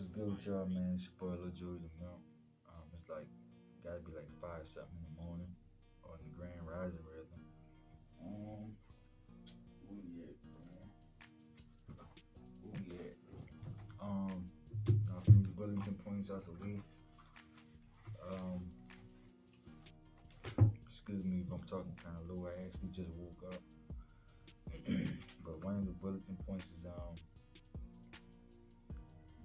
What's good with y'all, man? It's your boy Lil Joey the Milk. It's like gotta be like 5 something in the morning, or in the Grand Rising rather. Um, where we at, man? Where we at? Now from these Wellington points out the way. Um, excuse me if I'm talking kind of low. I actually just woke up. But one of the bulletin points is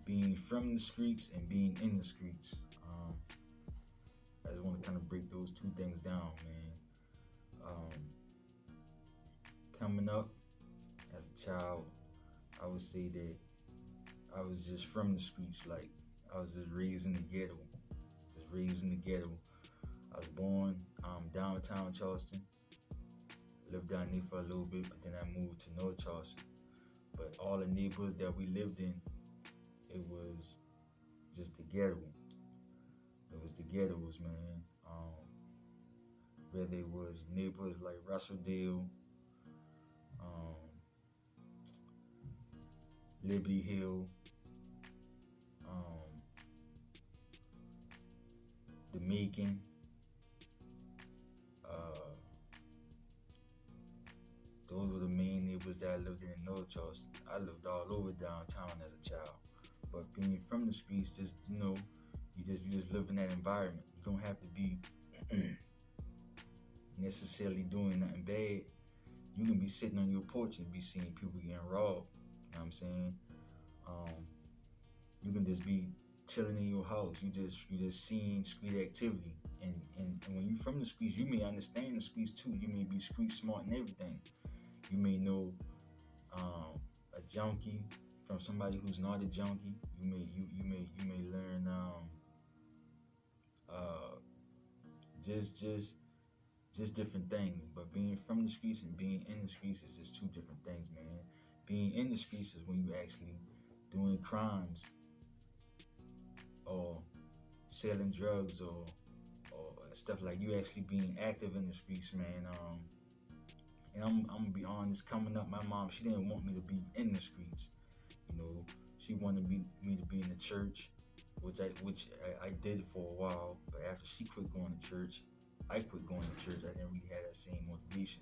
being from the streets and being in the streets. I just want to kind of break those two things down, man. Um, Coming up as a child, I would say that I was just from the streets. Like I was just raised in the ghetto, just raised in the ghetto. I was born downtown Charleston, lived down there for a little bit, but then I moved to North Charleston. But all the neighborhoods that we lived in, it was just the ghetto. It was the ghettos, man. Whether it was neighborhoods like Russell um, Liberty Hill, um, the Macon, uh, those were the main neighborhoods that I lived in North Charleston. I lived all over downtown as a child. But being from the streets, just you just live in that environment. You don't have to be necessarily doing nothing bad. You can be sitting on your porch and be seeing people getting robbed. You know what I'm saying? Um, you can just be chilling in your house. You just seeing street activity. And when you're from the streets, you may understand the streets too. You may be street smart and everything. You may know a junkie from somebody who's not a junkie. You may learn uh, just different things. But being from the streets and being in the streets is just two different things, man. Being in the streets is when you actually doing crimes or selling drugs or stuff, like you actually being active in the streets, man. And I'm gonna be honest, coming up, my mom, she didn't want me to be in the streets. You know, she wanted me to be in the church, which I did for a while. But after she quit going to church, I quit going to church. I didn't really have that same motivation.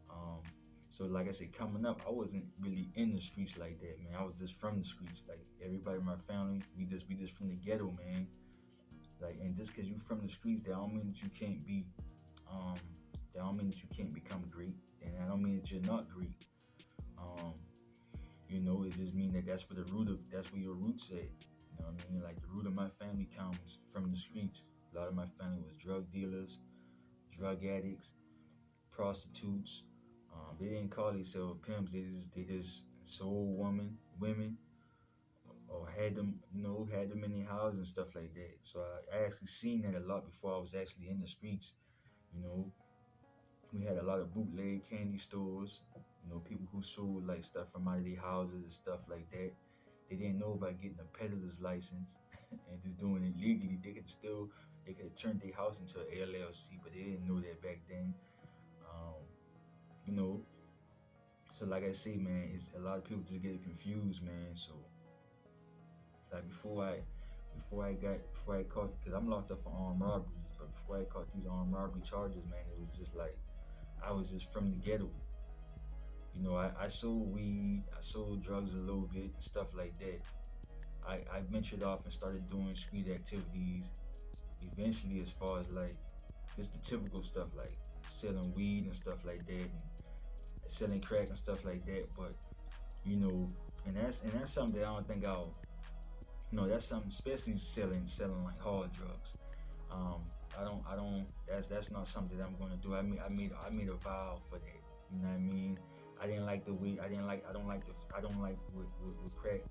Um, so like I said, coming up, I wasn't really in the streets like that, man. I was just from the streets. Like everybody in my family, we just from the ghetto, man. Like, and just because you from the streets, that don't mean that you can't be, um, that don't mean that you can't become great, and that don't mean that you're not great. Um, it just means that that's where your roots at. You know what I mean? Like the root of my family comes from the streets. A lot of my family was drug dealers, drug addicts, prostitutes. They didn't call themselves pimps. They just sold women, or had them in their house and stuff like that. So I actually seen that a lot before I was actually in the streets. You know, we had a lot of bootleg candy stores. People who sold like stuff from out of their houses and stuff like that. They didn't know about getting a peddler's license and just doing it legally. They could have turned their house into an LLC, but they didn't know that back then. Um, you know, so like I say, man, it's a lot of people just get confused, man. So like before I caught, because I'm locked up for armed robberies, but before I caught these armed robbery charges, man, it was just like I was just from the ghetto. I sold weed, I sold drugs a little bit, stuff like that. I ventured off and started doing street activities. Eventually, as far as like just the typical stuff like selling weed and stuff like that, and selling crack and stuff like that. But you know, and that's something that I don't think I'll. That's something, especially selling like hard drugs. Um, I don't. That's not something that I'm gonna do. I made a vow for that. You know what I mean? I didn't like the way. I don't like what crack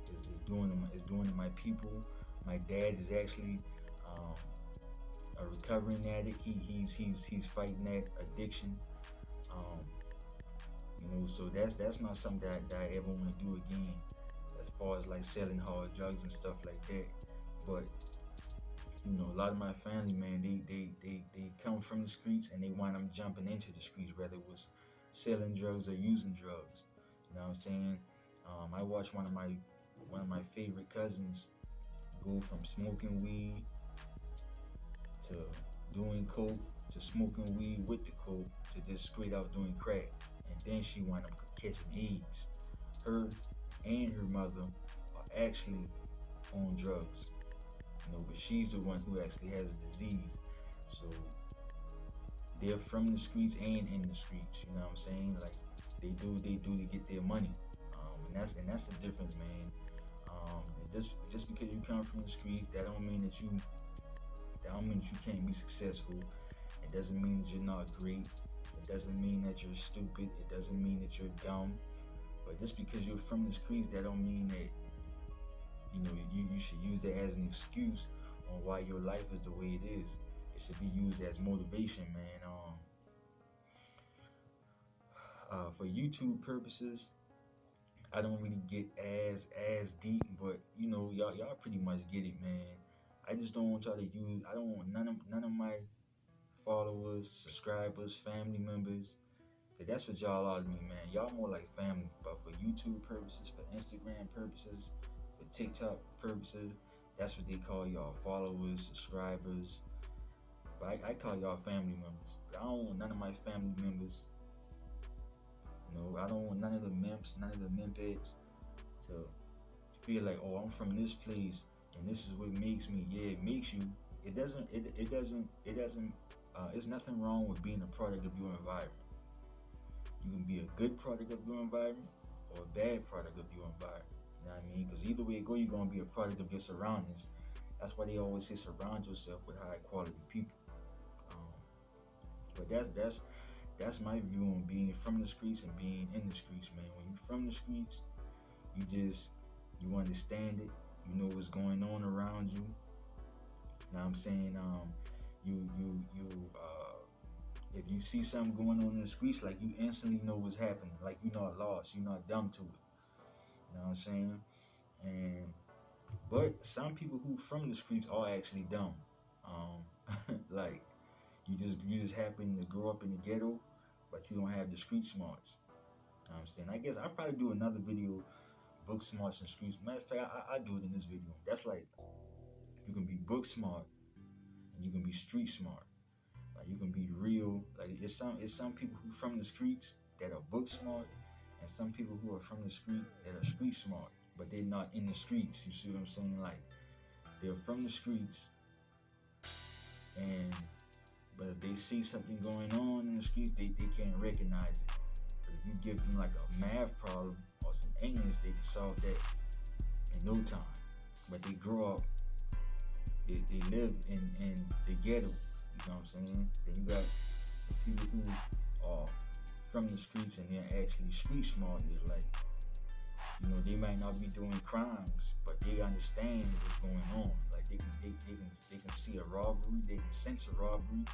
is doing to my people. My dad is actually um, a recovering addict. He's fighting that addiction. Um, so that's not something that I ever want to do again. As far as like selling hard drugs and stuff like that. But a lot of my family, man, they come from the streets and they wind up jumping into the streets, whether it was selling drugs or using drugs. You know what I'm saying? I watched one of my one of my favorite cousins go from smoking weed to doing coke to smoking weed with the coke to just straight out doing crack. And then she wound up catching AIDS. Her and her mother are actually on drugs, but she's the one who actually has the disease. So they're from the streets and in the streets. You know what I'm saying? Like they do to get their money, and that's the difference, man. Just because you come from the streets, that don't mean that you can't be successful. It doesn't mean that you're not great. It doesn't mean that you're stupid. It doesn't mean that you're dumb. But just because you're from the streets, that don't mean that you should use that as an excuse on why your life is the way it is. It should be used as motivation, man. For YouTube purposes, I don't really get as deep, but y'all pretty much get it, man. I just don't want y'all to use. I don't want none of my followers, subscribers, family members, cause that's what y'all are to me, man. Y'all more like family. But for YouTube purposes, for Instagram purposes, for TikTok purposes, that's what they call y'all, followers, subscribers. But I call y'all family members. But I don't want none of my family members. I don't want none of the mimps, none of the mimpets to feel like, oh, I'm from this place and this is what makes me. Yeah, it makes you. It doesn't. It's nothing wrong with being a product of your environment. You can be a good product of your environment or a bad product of your environment. You know what I mean? Because either way it go, you're gonna be a product of your surroundings. That's why they always say surround yourself with high quality people. But that's my view on being from the streets and being in the streets, man. When you're from the streets, you understand it. You know what's going on around you. Now I'm saying, if you see something going on in the streets, like you instantly know what's happening. Like you're not lost, you're not dumb to it. You know what I'm saying? But some people who from the streets are actually dumb. Like you just happen to grow up in the ghetto, but you don't have the street smarts. You know what I'm saying? I guess I'll probably do another video, book smarts and street. Matter of fact, I do it in this video. That's like, you can be book smart and you can be street smart. Like you can be real. Like it's some people who from the streets that are book smart, and some people who are from the street that are street smart, but they're not in the streets. You see what I'm saying? Like they're from the streets, but if they see something going on in the streets, they can't recognize it. But if you give them like a math problem or some English, they can solve that in no time. But they grow up, they live in the ghetto. You know what I'm saying? Then you got people who are from the streets and they're actually street smart. Is like, they might not be doing crimes, but they understand what's going on. Like they can see a robbery, they can sense a robbery,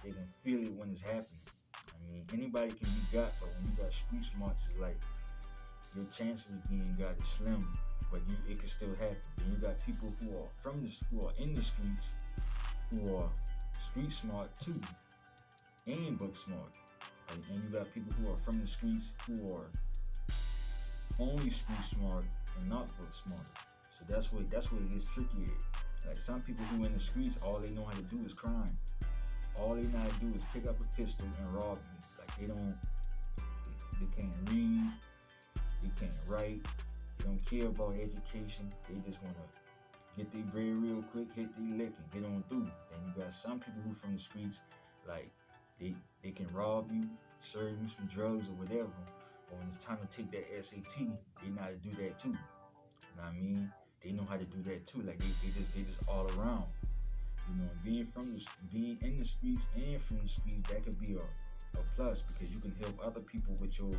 they can feel it when it's happening. I mean, anybody can be got, but when you got street smarts, it's like your chances of being got is slim, but it can still happen. Then you got people who are in the streets, who are street smart too, and book smart. And you got people who are from the streets who are only street smart and not book smart. So that's where it gets trickier. Like some people who in the streets, all they know how to do is crime. All they know how to do is pick up a pistol and rob you. Like they can't read, they can't write, they don't care about education. They just wanna get their bread real quick, hit their lick, and get on through. Then you got some people who from the streets, like they can rob you, serve you some drugs or whatever. But when it's time to take that SAT, they know how to do that too. You know what I mean? They know how to do that too. Like they just all around. Being in the streets and from the streets, that could be a plus, because you can help other people with your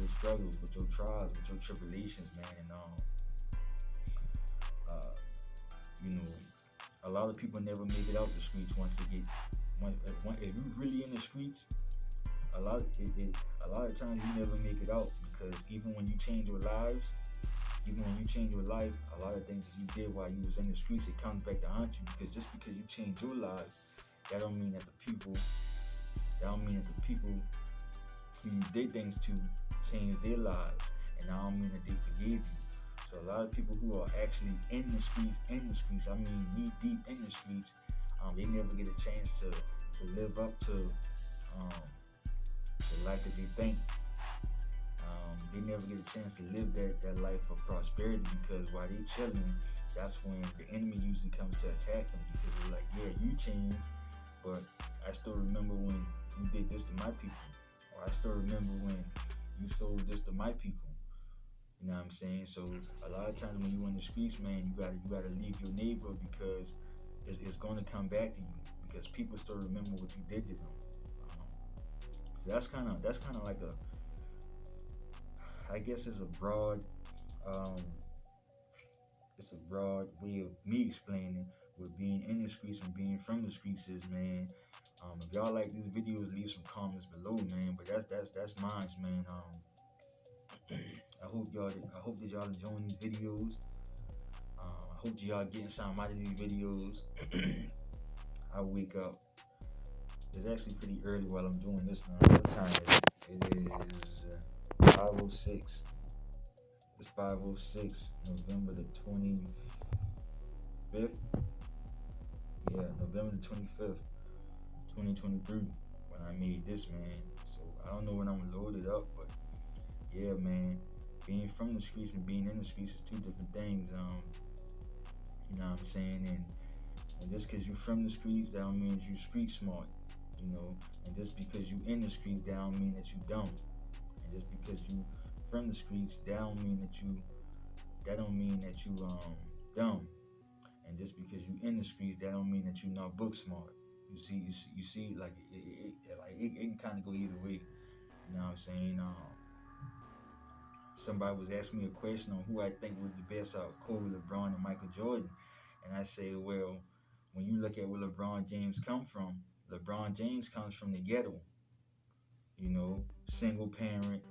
struggles, with your trials, with your tribulations, man. And a lot of people never make it out the streets if you really in the streets. A lot of times you never make it out, because even when you change your life, a lot of things that you did while you was in the streets, it comes back to haunt you. Because just because you change your life, that don't mean that the people who you did things to change their lives, and I don't mean that they forgave you. So a lot of people who are actually in the streets, I mean knee deep in the streets, they never get a chance to live up to the life that they think. They never get a chance to live that life of prosperity, because while they chilling, that's when the enemy usually comes to attack them, because they're like, yeah, you changed, but I still remember when you did this to my people, or I still remember when you sold this to my people. You know what I'm saying? So a lot of times when you in the streets, man, you gotta leave your neighbor, because it's gonna come back to you, because people still remember what you did to them. So that's kind of like a, I guess um, it's a broad way of me explaining what being in the streets and being from the streets is, man. If y'all like these videos, leave some comments below, man. But that's mine, man. I hope that y'all enjoying these videos. I hope that y'all getting something out of these videos. I wake up. It's actually pretty early while I'm doing this now. What time is it? It is 5:06. It's 5:06, November the 25th. Yeah, November the 25th, 2023, when I made this, man. So I don't know when I'm gonna load it up, but yeah, man. Being from the streets and being in the streets is two different things. You know what I'm saying? And just because you from the streets, that don't mean you street smart, you know. And just because you in the streets, that don't mean that you dumb. And just because you from the streets, that don't mean that you dumb. And just because you in the streets, that don't mean that you not book smart. You see, like it can kind of go either way. You know what I'm saying? Somebody was asking me a question on who I think was the best out of Kobe, LeBron, and Michael Jordan, and I say, well, when you look at where LeBron James come from, LeBron James comes from the ghetto. You know, single parent.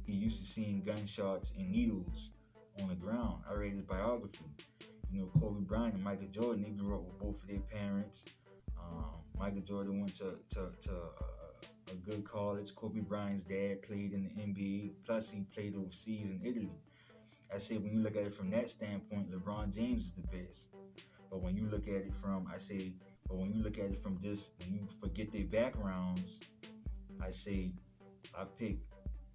He used to seeing gunshots and needles on the ground. I read his biography. You know, Kobe Bryant and Michael Jordan, they grew up with both of their parents. Michael Jordan went to a good college. Kobe Bryant's dad played in the NBA. Plus, he played overseas in Italy. I said, when you look at it from that standpoint, LeBron James is the best. But when you look at it from, when you look at it from just, when you forget their backgrounds, I say, I pick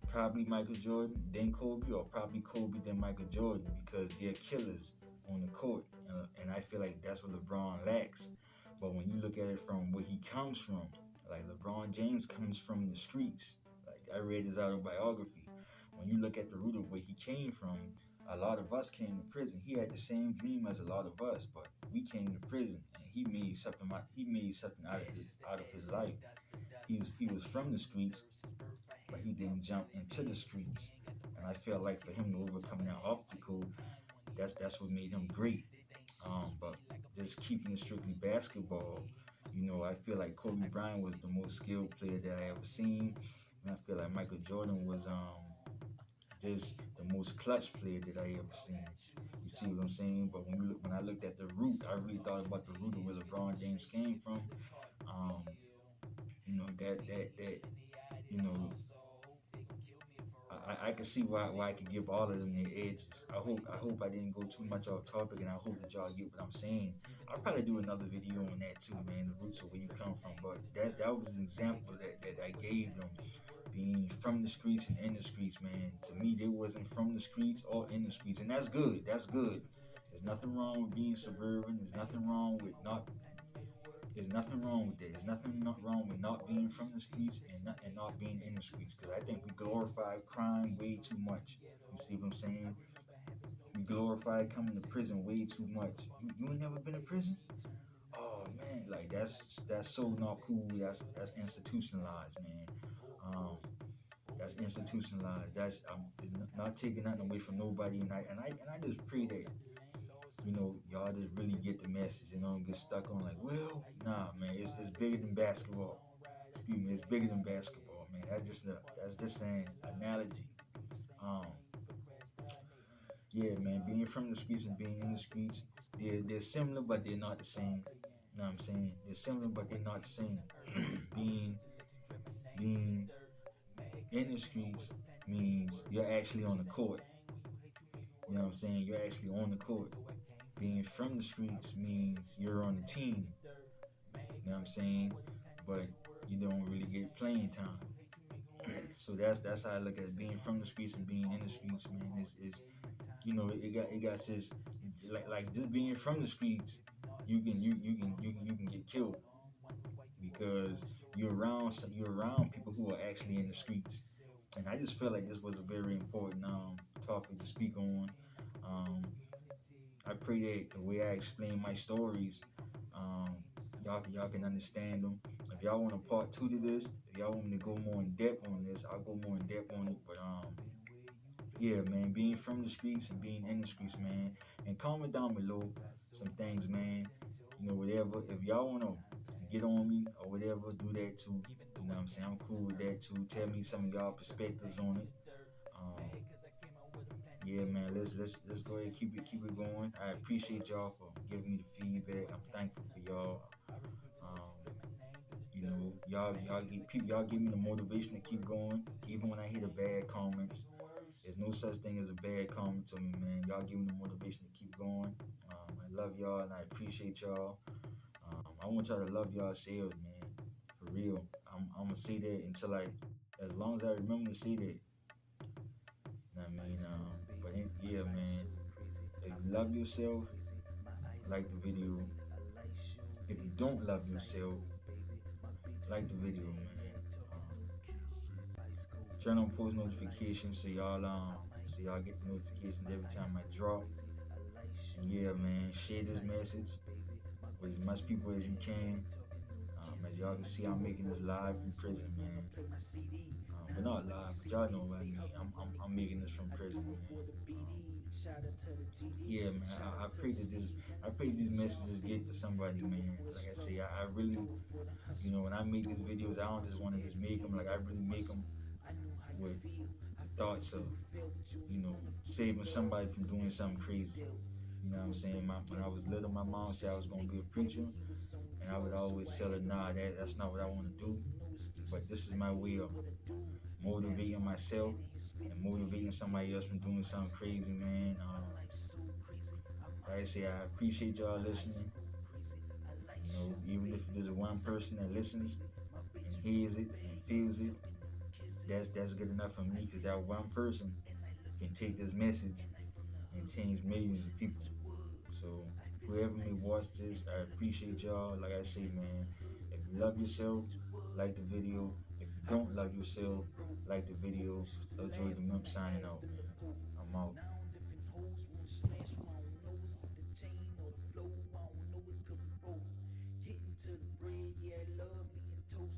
probably Michael Jordan, then Kobe, or probably Kobe, then Michael Jordan, because they're killers on the court. And I feel like that's what LeBron lacks. But when you look at it from where he comes from, like LeBron James comes from the streets. Like I read his autobiography. When you look at the root of where he came from, a lot of us came to prison. He had the same dream as a lot of us, but we came to prison, and he made something. He made something out of his life. He was from the streets, but he didn't jump into the streets. And I felt like for him to overcome that obstacle, that's what made him great. But just keeping it strictly basketball, you know, I feel like Kobe Bryant was the most skilled player that I ever seen, and I feel like Michael Jordan was just the most clutch player that I ever seen. You see what I'm saying? But when I looked at the root, I really thought about the root of where LeBron James came from. Um, you know that you know I can see why I could give all of them their edges. I hope I didn't go too much off topic, and I hope that y'all get what I'm saying. I'll probably do another video on that too, man. The roots of where you come from, but that was an example that I gave them, being from the streets and in the streets, man. To me, they wasn't from the streets or in the streets, and that's good. That's good. There's nothing wrong with being suburban. There's nothing wrong with that. There's nothing not wrong with not being from the streets and not being in the streets. Because I think we glorify crime way too much. You see what I'm saying? We glorify coming to prison way too much. You ain't never been to prison? Oh man, like that's so not cool. That's institutionalized, man. Um, that's institutionalized. That's it's not taking nothing away from nobody. And I just pray that y'all just really get the message and don't get stuck on like, well, nah, man, it's bigger than basketball. Excuse me, it's bigger than basketball, man. That's just an analogy. Um, yeah, man, being from the streets and being in the streets, they're similar, but they're not the same. You know what I'm saying? They're similar, but they're not the same. being in the streets means you're actually on the court. You know what I'm saying? You're actually on the court. Being from the streets means you're on the team. You know what I'm saying? But you don't really get playing time. So that's how I look at it. Being from the streets and being in the streets, man, is you know, it got this, like just being from the streets, you can get killed because you're around people who are actually in the streets. And I just felt like this was a very important topic to speak on. Um, I pray that the way I explain my stories, um, y'all can understand them. If y'all want a part two to this, if y'all want me to go more in depth on this, I'll go more in depth on it. But yeah, man, being from the streets and being in the streets, man, and comment down below some things, man. You know, whatever. If y'all wanna get on me or whatever, do that too. You know what I'm saying? I'm cool with that too. Tell me some of y'all perspectives on it. Um, yeah, man, let's go ahead and keep it going. I appreciate y'all for giving me the feedback. I'm thankful for y'all. Um, you know, y'all give me the motivation to keep going, even when I hear the bad comments. There's no such thing as a bad comment to me, man. Y'all give me the motivation to keep going. I love y'all and I appreciate y'all. I want y'all to love yourselves, man. For real. I'm gonna say that until as long as I remember to say that. I mean, yeah, man. If you love yourself, like the video. If you don't love yourself, like the video, man. Turn on post notifications so y'all get the notifications every time I drop. And yeah, man, share this message with as much people as you can. As y'all can see, I'm making this live from prison, man. But not live, but y'all know what I mean. I'm making this from prison, man. Yeah, man. I pray these messages get to somebody, man. Like I say, I really, when I make these videos, I don't just want to just make them. Like I really make them with the thoughts of, saving somebody from doing something crazy. You know what I'm saying? When I was little, my mom said I was gonna be a preacher, and I would always tell her, "Nah, that's not what I want to do." But this is my way of motivating myself and motivating somebody else from doing something crazy, man. Like I say, I appreciate y'all listening. Even if there's one person that listens and hears it and feels it, that's good enough for me. Because that one person can take this message and change millions of people. So whoever may watch this, I appreciate y'all. Like I say, man, if you love yourself, like the video. If you don't love yourself, like the video. Lil Joey the Mimp signing out, man. I'm out.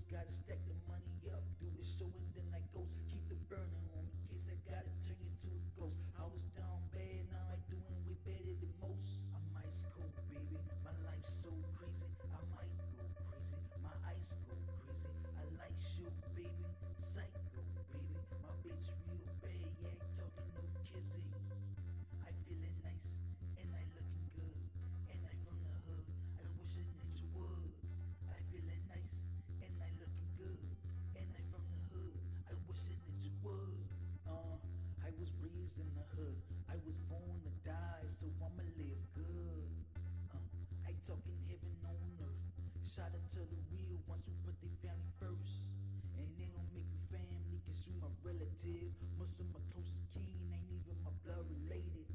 Gotta stack the money up, do it show and then I ghost. Keep the burner on in case I gotta turn you to a ghost. I was down bad, now I doing way better than most. I'm ice cold, baby, my life's so crazy. I might go crazy, my ice go crazy. I like you, baby, psycho, baby. My bitch real bad, yeah, ain't talking no kissing. I feeling nice and I looking good, and I from the hood. I wish that you would. I feeling nice. I was raised in the hood. I was born to die, so I'ma live good. I talking heaven on earth. Shout out to the real ones who put their family first. And they don't make me family, cause you my relative. Most of my closest kin ain't even my blood related.